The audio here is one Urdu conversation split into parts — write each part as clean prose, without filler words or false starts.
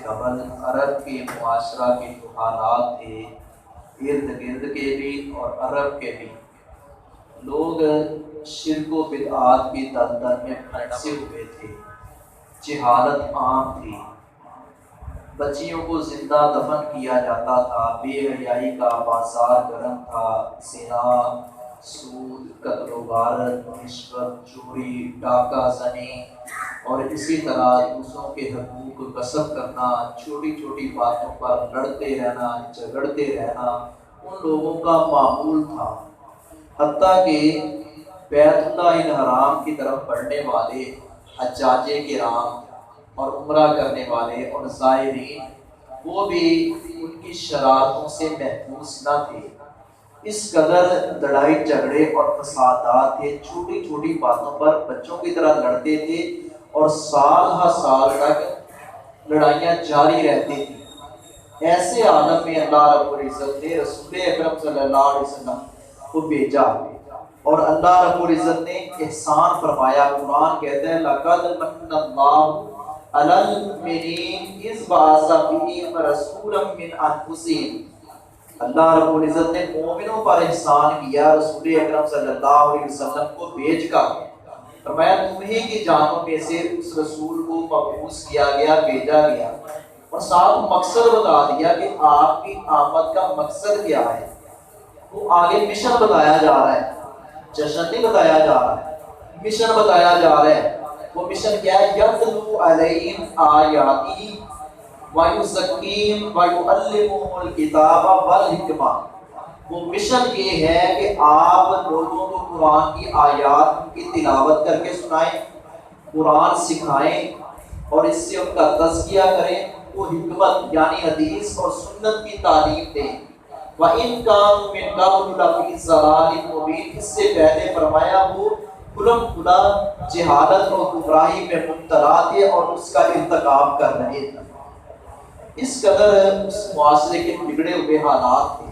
قبل عرب کے معاشرہ کے جو حالات تھے ارد گرد کے بھی اور عرب کے بھی، لوگ شرک و بدعات کی دلدل میں پھنسے ہوئے تھے، جہالت عام تھی، بچیوں کو زندہ دفن کیا جاتا تھا، بے حیائی کا بازار گرم تھا، زنا، سود، قتل و غارت، رشوت، چوری، ڈاکہ زنی اور اسی طرح دوسروں کے حقوق غصب کرنا، چھوٹی چھوٹی باتوں پر لڑتے رہنا، جھگڑتے رہنا ان لوگوں کا معمول تھا۔ حتیٰ کہ بیت اللہ الحرام کی طرف بڑھنے والے حجاج کرام اور عمرہ کرنے والے اور زائرین وہ بھی ان کی شرارتوں سے محفوظ نہ تھے۔ اس قدر لڑائی جھگڑے اور فسادات تھے، چھوٹی چھوٹی باتوں پر بچوں کی طرح لڑتے تھے اور سال ہر سال تک لڑائیاں جاری رہتی تھیں۔ ایسے عالم میں اللہ رب العزت نے رسول اکرم صلی اللہ علیہ وسلم کو بھیجا اور اللہ رب العزت نے احسان فرمایا۔ قرآن کہتا ہے لَقَدْ مَنَّ اللَّهُ عَلَى الْمُؤْمِنِينَ إِذْ بَعَثَ فِيهِمْ رَسُولًا مِّنْ أَنفُسِهِمْ۔ اللہ رب العزت نے مومنوں پر احسان کیا رسول اکرم صلی اللہ علیہ وسلم کو بھیج کر، فرمایا تمہیں کی جانوں میں سے اس رسول کو مبعوث کیا گیا، بھیجا گیا، اور ساتھ مقصد بتا دیا کہ آپ کی آمد کا مقصد کیا ہے۔ وہ آگے مشن بتایا جا رہا ہے، جشن نہیں بتایا جا رہا ہے، مشن بتایا جا رہا ہے۔ وہ مشن کیا ہے؟ یتلو علیہم آیاتی وَيُزَكِّیهِمْ وَيُعَلِّمُهُمُ الْکِتَابَ وَالْحِکمَةَ۔ وہ مشن یہ ہے کہ آپ لوگوں کو قرآن کی آیات کی تلاوت کر کے سنائیں، قرآن سکھائیں اور اس سے ان کا تزکیہ کریں، وہ حکمت یعنی حدیث اور سنت کی تعلیم دیں۔ وَإِن كَانُوا مِن قَبْلُ لَفِي ضَلَالٍ مُبِينٍ، اس سے پہلے فرمایا وہ کھلم کھلا جہالت اور گمراہی میں مبتلا تھے اور اس کا ارتکاب کر رہے تھے۔ اس قدر اس معاشرے کے بگڑے ہوئے حالات تھے۔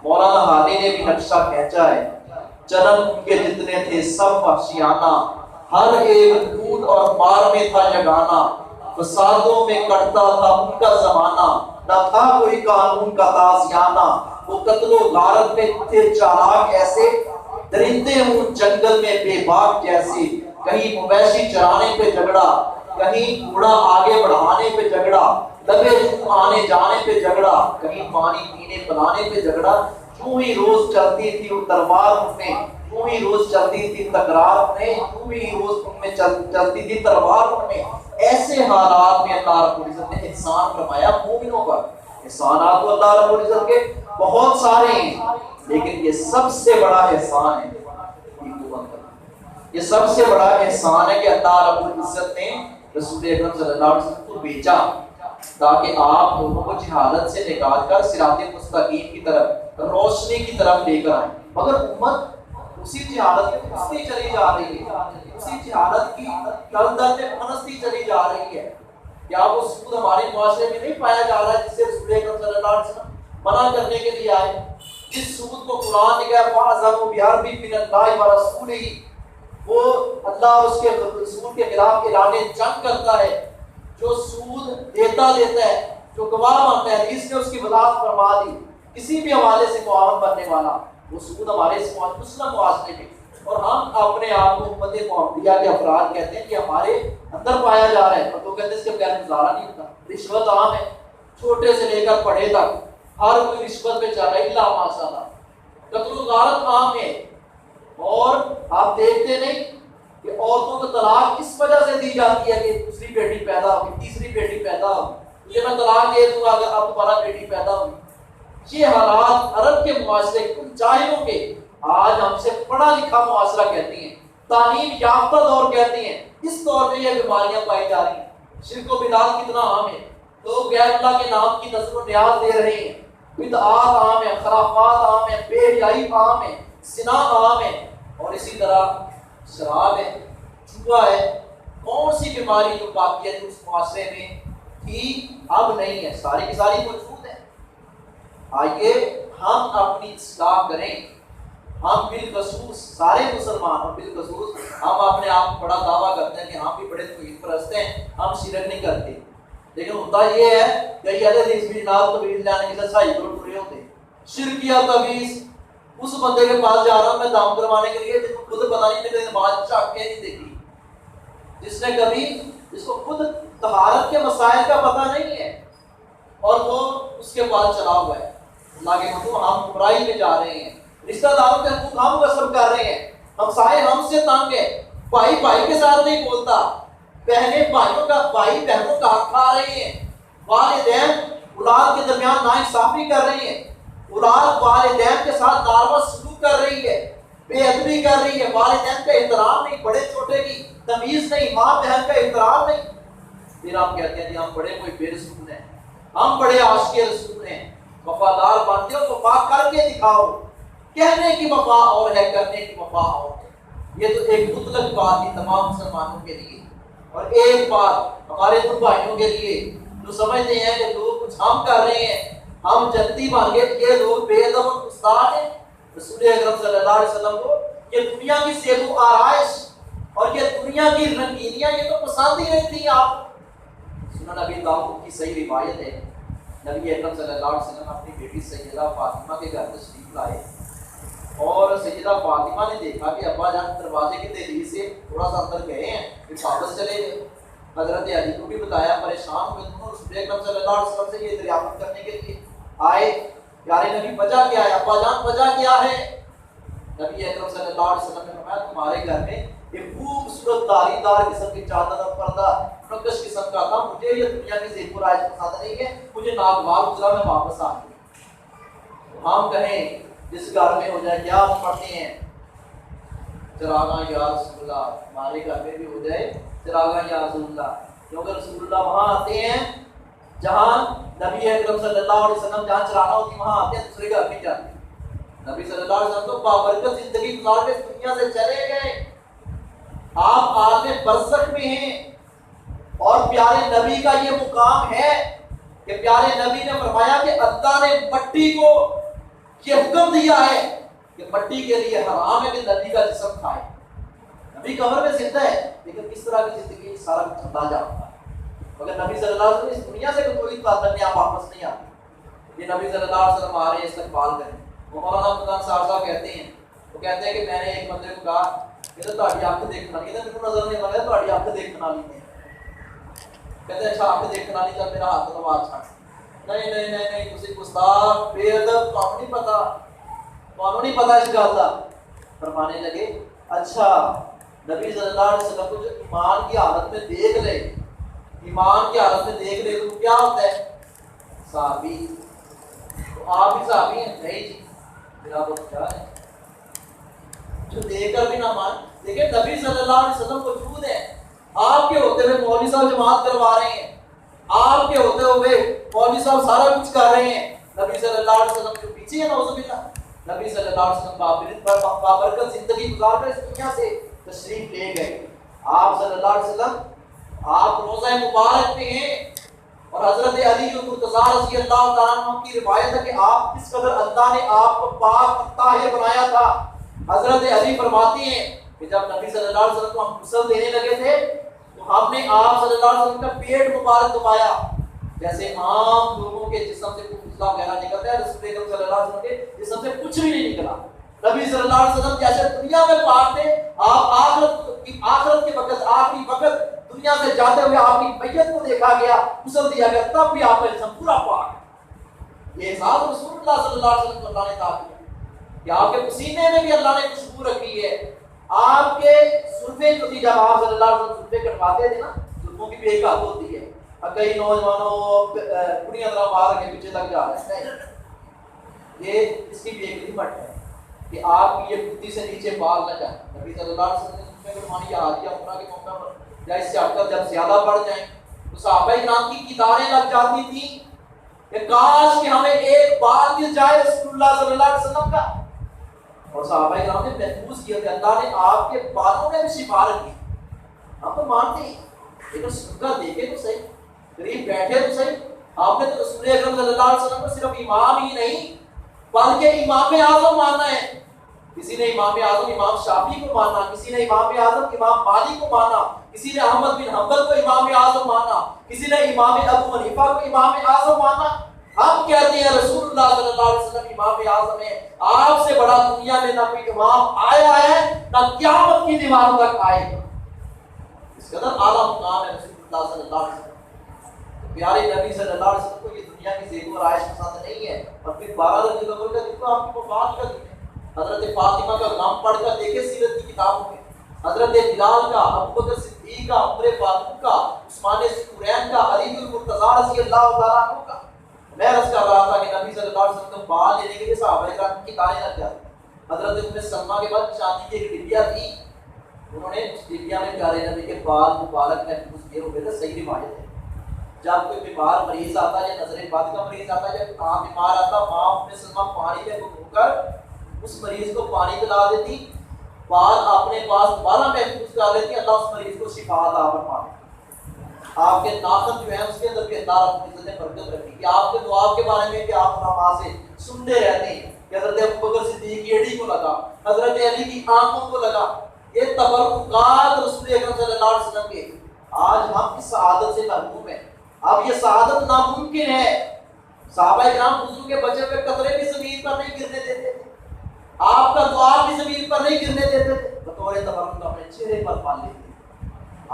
مولانا حالی نے بھی نقشہ کھینچا ہے، چلن ان کے جتنے تھے سب وحشیانہ، ہر ایک دودھ اور مار میں تھا یگانہ، فسادوں میں کٹتا تھا ان کا زمانہ، نہ تھا کوئی قانون کا تازیانہ، وہ قتل و غارت میں تھے چالاک ایسے، درندے ہوں جنگل میں بے باک جیسے، کہیں مویشی چرانے پہ جھگڑا، کہیں گھوڑا آگے بڑھانے پہ جھگڑا، لبے جو آنے جانے پہ جھگڑا، کہیں پانی پینے پلانے پہ جھگڑا، یوں ہی روز چلتی تھی وہ تلوار ان میں، یوں ہی روز چلتی تھی تکرار ان میں، یوں ہی روز ان میں چلتی تھی تلوار ان میں۔ ایسے حالات میں اللہ رب العزت نے احسان فرمایا مومنوں پر۔ احسانات تو اللہ رب العزت کے بہت سارے ہیں، لیکن یہ سب سے بڑا احسان ہے، یہ سب سے بڑا احسان ہے کہ اللہ رب العزت نے رسول اکرم صلی اللہ علیہ وسلم کو بھیجا تاکہ آپ لوگوں کو جہالت سے نکال کر صراط مستقیم کی طرف، روشنی کی طرف لے کر آئیں۔ مگر امت اسی جہالت میں پھنستی چلی جا رہی ہے، اسی جہالت کی دلدل میں پھنستی چلی جا رہی ہے۔ کیا وہ سود ہمارے معاشرے میں نہیں پایا جا رہا ہے جس سے رسول اکرم صلی اللہ علیہ وسلم منع کرنے کے لیے آئے؟ جس سود کو قرآن نے کہا فَأَذَنُوا بِحَرْبٍ مِّنَ اللَّهِ وَرَسُولِهِ، وہ اللہ اس کے رسول کے خلاف اعلان جنگ کرتا ہے، جو سود دیتا ہے، جو گواہ مانتا ہے، حدیث نے اس کی وضاحت فرما دی، کسی بھی حوالے سے معاون بننے والا، وہ سود ہمارے مسلم معاشرے میں، اور ہم اپنے آپ کو امت محمدیہ کے افراد کہتے ہیں کہ ہمارے اندر پایا جا رہا ہے، اور تو کہتے ہیں اس کے بغیر گزارا نہیں ہوتا۔ رشوت عام ہے، چھوٹے سے لے کر بڑے تک ہر کوئی رشوت پہ چل رہا ہے، الا ماشاء اللہ۔ قتل و غارت عام ہے، اور آپ دیکھتے نہیں کہ عورتوں کو طلاق اس وجہ سے دی جاتی ہے کہ دوسری بیٹی پیدا ہوگی، تیسری بیٹی پیدا ہوگی، یہ میں طلاق دے دوں گا اگر اب دوبارہ بیٹی پیدا ہوگی۔ یہ حالات عرب کے معاشرے کے جاہلوں کے آج ہم سے پڑھا لکھا معاشرہ کہتی ہیں، تعلیم یافتہ دور کہتی ہیں، اس دور میں یہ بیماریاں پائی جا رہی ہیں۔ شرک و بدعت کتنا عام ہے، لوگ غیر اللہ کے نام کی نذر و نیاز دے رہے ہیں، بدعات عام ہیں، خرافات عام ہیں، بے حیائی عام ہے، زنا عام ہے، اور اسی طرح شراب ہے، جوا ہے۔ کون سی بیماری جو باقی ہے اس معاشرے میں تھی اب نہیں ہے، ساری کی ساری موجود ہے۔ آئیے ہم اپنی اصلاح کریں، ہم بالخصوص سارے مسلمان، اور بالخصوص ہم اپنے آپ کو بڑا دعویٰ کرتے ہیں کہ ہم بھی بڑے توحید پرست ہیں، ہم شرک نہیں کرتے، لیکن ہوتا یہ ہے کئی حدیث بھی جناب تویز لانے کے لیے صحیح لوگ پورے ہوتے ہیں، شرکیہ تویز اس بندے کے پاس جا رہا ہوں میں دام کروانے کے لیے جس کو خود پتا نہیں میرے نماز چاک کے نہیں دیکھی، جس کو خود طہارت کے مسائل کا پتہ نہیں ہے اور وہ اس کے پاس چلا ہوا ہے، اللہ کے حکم ہم برائی میں جا رہے ہیں، رشتہ داروں کے حقوق ہم غصب کر رہے ہیں، ہمسائے ہم سے تنگ ہے، بھائی بھائی کے ساتھ نہیں بولتا، بہنیں بھائیوں کا بھائی بہنوں کا حق کھا رہی ہیں، والدین اولاد کے درمیان ناانصافی کر رہی ہیں، اولاد والدین کے ساتھ ناروا سلوک کر رہی ہے، بے ادبی کر رہی ہے، والدین کا احترام نہیں، بڑے چھوٹے کی تمیز نہیں، ماں بہن کا احترام نہیں، پھر آپ کہتے ہیں جی ہم بڑے کوئی بے رسول ہیں، ہم بڑے عاشق رسول ہیں، وفادار بنتے ہو وفا کر کے دکھاؤ، کہنے کی وفا اور ہے کرنے کی وفا اور ہے، یہ تو ایک مطلق بات ہے تمام مسلمانوں کے لیے، اور ایک بات ہمارے تو بھائیوں کے لیے جو سمجھتے ہیں کہ لوگ کچھ ہم کر رہے ہیں ہم جنتی بن گئے، یہ لوگ بے ادب اور گستاخ ہیں، رسول اکرم صلی اللہ علیہ وسلم کو یہ دنیا کی زیب و آرائش اور یہ دنیا کی رنگینیاں یہ تو پسند ہی نہیں تھی آپ کو۔ سنن نبی داؤد کی صحیح روایت ہے، نبی اکرم صلی اللہ علیہ وسلم اپنی بیٹی سیدہ فاطمہ کے گھر تشریف لائے اور سیدہ فاطمہ نے دیکھا کہ ابا جان دروازے کی دہلیز سے تھوڑا سا اندر گئے ہیں پھر واپس چلے گئے، حضرت علی کو بھی بتایا، پریشان ہوئے دونوں، رسول اکرم صلی اللہ علیہ وسلم سے یہ دریافت کرنے کے لیے آئے، پیارے نبی وجہ کیا ہے، ابا جان وجہ کیا ہے؟ نبی اکرم صلی اللہ علیہ وسلم نے فرمایا تمہارے گھر میں ایک خوبصورت داری دار قسم کی چادر اور پردہ نقش قسم کا تھا، مجھے یہ دنیا کی زیب و رائج پسند نہیں ہے، مجھے ناگوار گزرا، میں واپس آ گئی۔ ہم کہیں جس گھر میں ہو جائے کیا ہم پڑھتے ہیں چراغاں یا رسول اللہ، ہمارے گھر میں بھی ہو جائے چراغاں یا رسول اللہ، کیونکہ رسول اللہ وہاں آتے ہیں جہاں نبی اکرم صلی اللہ علیہ وسلم جہاں چرانا ہوتی وہاں آتے ہیں، دوسرے گھر نہیں جاتے۔ نبی صلی اللہ علیہ وسلم تو بابرکت زندگی گزار کے دنیا سے چلے گئے، آپ عالم برزخ میں ہیں، اور پیارے نبی کا یہ مقام ہے کہ پیارے نبی نے فرمایا کہ اللہ نے مٹی کو یہ حکم دیا ہے کہ مٹی کے لیے حرام ہے کہ نبی کا جسم کھائے۔ نبی قبر میں زندہ ہے لیکن کس طرح کی زندگی سارا کچھ اللہ جانتا ہے، مگر نبی صلی اللہ علیہ وسلم اس دنیا سے کوئی تعلق نہیں، آپ واپس نہیں آتے، یہ نبی صلی اللہ علیہ وسلم آ رہے ہیں استقبال کریں۔ وہ مولانا فضان صاحب کہتے ہیں، وہ کہتے ہیں کہ میں نے ایک بندے کو کہا کہ تہاڈی اکھ دیکھنا نہیں، میرے نظر نہیں آ رہا تہاڈی اکھ دیکھنا نہیں ہے، کہتے ہیں اچھا اکھ دیکھنا نہیں چل میرا ہاتھ لوا چھڑ، نہیں نہیں نہیں نہیں تسی گستاخ بے ادب، تمہیں نہیں پتا اس گل کا۔ فرمانے لگے اچھا نبی صلی اللہ علیہ وسلم کو جو ایمان کی حالت میں دیکھ لے، ایمان کی حالت میں دیکھ لے تو کیا ہوتا ہے؟ صحابی۔ تو آپ بھی صحابی ہیں؟ نہیں جی، پھر آپ کیا ہے جو دیکھ کر بھی نہ مان۔ دیکھیں نبی صلی اللہ علیہ وسلم موجود ہے، آپ کے ہوتے ہوئے مولوی صاحب جماعت کروا رہے ہیں، آپ کے ہوتے ہوئے مولوی صاحب سارا کچھ کر رہے ہیں، نبی صلی اللہ علیہ وسلم کے پیچھے ہے نعوذ باللہ۔ نبی صلی اللہ علیہ وسلم بابرکت زندگی گزار کر اس دنیا سے تشریف لے گئے۔ آپ صلی اللہ علیہ وسلم آپ روزہ مبارک میں ہیں، اور حضرت علی مرتضیٰ رضی اللہ تعالیٰ عنہ کی روایت ہے کہ آپ کس قدر اللہ نے آپ کو پاک طاہر بنایا تھا۔ حضرت علی فرماتے ہیں کہ جب نبی صلی اللہ علیہ وسلم کو ہم غسل دینے لگے تھے تو ہم نے آپ صلی اللہ علیہ وسلم کا پیٹ مبارک دبایا، جیسے عام لوگوں کے جسم سے کچھ غسلہ وغیرہ نکلتا ہے، رسول اکرم صلی اللہ علیہ وسلم کے جسم سے کچھ بھی نہیں نکلا۔ نبی صلی اللہ علیہ وسلم جیسے دنیا میں پاک تھے، آپ آخرت کے وقت آخری وقت دنیا سے جاتے ہوئے آپ کی میت کو دیکھا گیا، غسل دیا گیا، تب بھی آپ کا جسم پورا پاک ہے۔ یہ احساس رسول اللہ صلی اللہ علیہ وسلم کو اللہ نے عطا کیا کہ آپ کے پسینے میں بھی اللہ نے خوشبو رکھی ہے۔ آپ کے سرفے جو تھی، جب آپ صلی اللہ علیہ وسلم سرفے کٹواتے تھے نا، سرفوں کی بھی ایک حد ہوتی ہے، اب کئی نوجوانوں کڑیاں طرح باہر کے پیچھے تک جا رہے ہیں، یہ اس کی بھی ایک لمٹ ہے کہ آپ کی یہ بدھی سے نیچے بال نہ جائیں۔ نبی صلی اللہ علیہ وسلم نے فرمانی یا حاجی عمرہ کے موقع پر یا اس سے ہٹ کر جب زیادہ بڑھ جائیں تو صحابہ کرام کی کتاریں لگ جاتی تھیں کہ کاش کہ ہمیں ایک بال مل جائے رسول اللہ صلی اللہ علیہ وسلم کا، اور صحابہ کرام نے محفوظ کیا کہ اللہ نے آپ کے بالوں میں بھی شفا رکھی۔ ہم تو مانتے ہیں لیکن سن کر دیکھے تو صحیح، قریب بیٹھے تو صحیح۔ آپ نے تو رسول اکرم صلی اللہ علیہ وسلم کو صرف امام ہی نہیں بلکہ امام اعظم ماننا ہے۔ کسی نے امام اعظم امام شافعی کو مانا، کسی نے امام اعظم امام مالک کو مانا، کسی نے احمد بن حنبل کو امام اعظم مانا، کسی نے امام ابو حنیفہ کو امام اعظم مانا۔ ہم کہتے ہیں رسول اللہ صلی اللہ علیہ وسلم امام اعظم ہے۔ آپ سے بڑا دنیا میں نہ کوئی امام آیا ہے نہ قیامت کی دیواروں تک آئے گا۔ اس قدر اعلیٰ مقام ہے رسول اللہ صلی اللہ علیہ وسلم۔ پیارے نبی صلی اللہ علیہ وسلم کو یہ دنیا کی زیب و رائش پسند نہیں ہے۔ اور پھر 12 ربیع الاول کا دن تو آپ کی وفات کا دن ہے۔ حضرت فاطمہ کا نام پڑھ کر دیکھیں سیرت کی کتابوں میں، حضرت بلال کا، ابو بکر صدیق کا، عمر فاروق کا، عثمان ذوالنورین کا، علی المرتضیٰ رضی اللہ تعالیٰ عنہ کا۔ میں عرض کر رہا تھا کہ نبی صلی اللہ علیہ وسلم کو بال لینے کے لیے صحابہ کرام کی کاریں لگ جاتی۔ حضرت ام سلمہ کے بعد چاندی کی ایک ڈبیا تھی، انہوں نے اس ڈبیا میں پیارے نبی کے بال مبارک محفوظ کیے ہوئے تھے۔ صحیح روایت ہے، جب کوئی بیمار مریض آتا یا نظر بد کا مریض آتا، جب عام بیمار آتا، ماں ام سلمہ پانی میں گھو کر اس مریض کو پانی پلا دیتی، بال اپنے پاس دوبارہ محفوظ کر لیتی، اللہ اس مریض کو شفا عطا فرما دیتا۔ آپ کے ناخن جو ہیں اس کے اندر بھی اللہ رب العزت نے برکت رکھی کہ آپ کے دعا کے بارے میں کہ آپ علماء سے سنتے رہتے ہیں کہ حضرت ابو بکر صدیق کی ایڑی کو لگا، حضرت علی کی آنکھوں کو لگا۔ یہ تبرکات رسول اکرم صلی اللہ علیہ وسلم کے، آج ہم اس سعادت سے محروم ہیں۔ اب یہ سعادت ناممکن ہے۔ صحابہ کرام وضو کے بچے ہوئے قطرے بھی زمین پر نہیں گرنے دیتے تھے، آپ کا دعا بھی زمین پر نہیں گرنے دیتے تھے، بطور تبرک اپنے چہرے پر پال لیتے تھے۔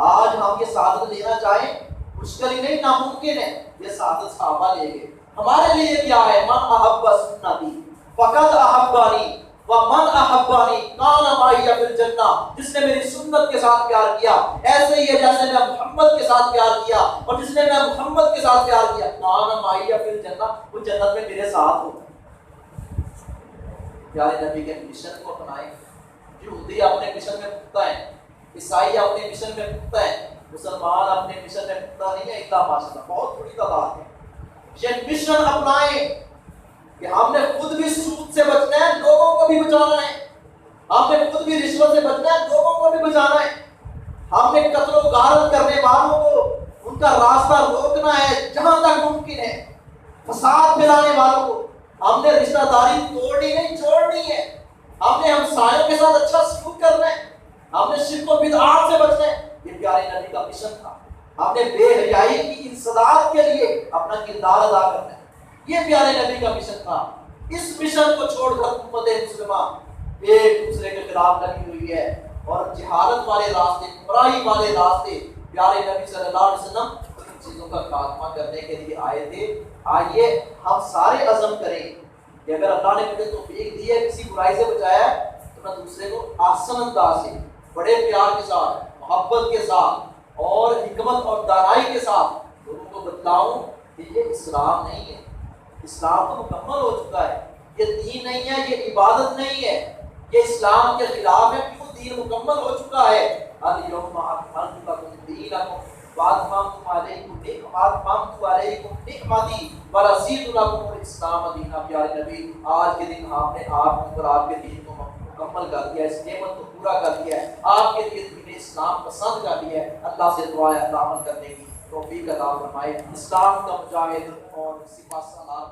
آج ہم یہ سعادت لینا چاہیں مشکل ہی نہیں، ناممکن ہے۔ یہ سعادت صحابہ لے گئے۔ ہمارے لیے کیا ہے؟ من احب سنتی فقد احبانی ومن احبانی کان معی فی الجنہ۔ جس نے میری سنت کے ساتھ پیار کیا ایسے ہی ہے جیسے میں محمد کے ساتھ پیار کیا، اور جس نے میں محمد کے ساتھ پیار کیا کان معی فی الجنہ، وہ جنت میں میرے ساتھ ہوگا۔ پیارے نبی کے مشن کو اپنائیں۔ یہودی اپنے مشن میں پختہ ہیں، عیسائی اپنے مشن میں پختہ ہیں، مسلمان اپنے مشن میں پختہ نہیں ہے، الا ماشاءاللہ بہت تھوڑی تعداد ہے۔ یہ مشن اپنائیں کہ ہم نے خود بھی سود سے بچنا ہے، لوگوں کو بھی بچانا ہے، ہم نے خود بھی رشوت سے بچنا ہے، لوگوں کو بھی بچانا ہے، ہم نے قتل و غارت کرنے والوں کو ان کا راستہ روکنا ہے جہاں تک ممکن ہے، فساد پھیلانے والوں کو ہم نے رشتہ داری توڑنی نہیں چھوڑنی ہے، ہم نے ہمسایوں کے ساتھ اچھا سلوک کرنا ہے، ہم نے شرک و بدعات سے بچنا ہے۔ یہ پیارے نبی کا مشن تھا۔ ہم نے بے حیائی کی انسداد کے لیے اپنا کردار ادا کرنا ہے، یہ پیارے نبی کا مشن تھا۔ اس مشن کو چھوڑ کر امت مسلمہ ایک دوسرے کے خلاف لگی ہوئی ہے اور جہالت والے راستے، گمراہی والے راستے پیارے نبی صلی اللہ علیہ وسلم ان چیزوں کا خاتمہ کرنے کے لیے آئے تھے۔ آئیے ہم سارے عزم کریں کہ اگر اللہ نے مجھے توفیق دی ہے، کسی برائی سے بچایا ہے، تو میں دوسرے کو احسن انداز سے، بڑے پیار کے ساتھ، محبت کے ساتھ اور حکمت اور دانائی کے ساتھ لوگوں کو بتلاؤں کہ یہ اسلام نہیں ہے، اسلام تو مکمل ہو چکا ہے، یہ دین نہیں ہے، یہ عبادت نہیں ہے، یہ اسلام کے خلاف ہے، کیوں دین مکمل ہو چکا ہے۔ الیوم اکملت لکم دینکم واتممت علیکم نعمتی ورضیت لکم الاسلام دینا۔ پیارے نبی آج کے دن آپ نے آپ پر آپ کے دین کو مکمل کر دیا، اس نعمت کو پورا کر دیا ہے، آپ کے لیے دین اسلام پسند کر دیا ہے۔ اللہ سے دعا ہے اللہ عمل کرنے کی توفیق عطا فرمائے، اسلام کا مجاہد اور سپاہ سالار